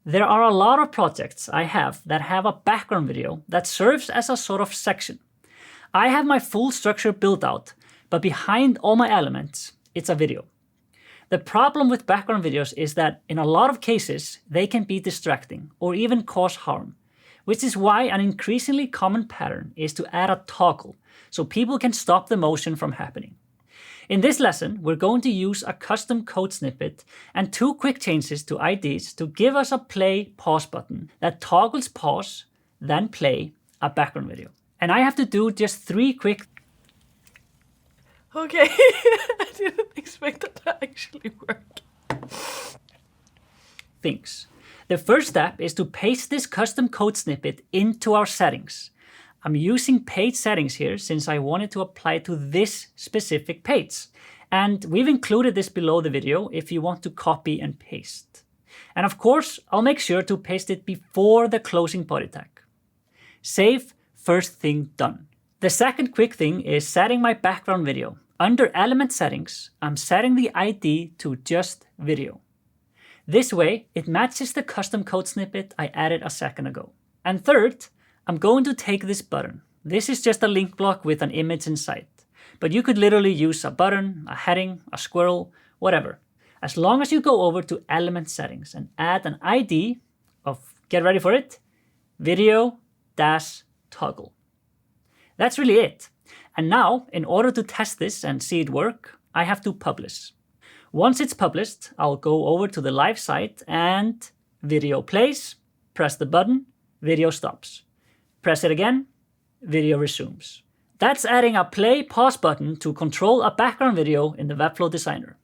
There are a lot of projects I have that have a background video that serves as a sort of section. I have my full structure built out, but behind all my elements, it's a video. The problem with background videos is that in a lot of cases, they can be distracting or even cause harm, which is why an increasingly common pattern is to add a toggle so people can stop the motion from happening. In this lesson, we're going to use a custom code snippet and 2 quick changes to IDs to give us a play-pause button that toggles pause, then play a background video. And I have to do just 3 quick Okay, I didn't expect that to actually work. things. The first step is to paste this custom code snippet into our settings. I'm using page settings here since I wanted to apply to this specific page. And we've included this below the video if you want to copy and paste. And of course, I'll make sure to paste it before the closing body tag. Save, first thing done. The second quick thing is setting my background video. Under element settings, I'm setting the ID to just video. This way, it matches the custom code snippet I added a second ago. And third, I'm going to take this button. This is just a link block with an image inside. But you could literally use a button, a heading, a squirrel, whatever. As long as you go over to element settings and add an ID of, get ready for it, video-toggle. That's really it. And now, in order to test this and see it work, I have to publish. Once it's published, I'll go over to the live site and video plays, press the button, video stops. Press it again, video resumes. That's adding a play-pause button to control a background video in the Webflow Designer.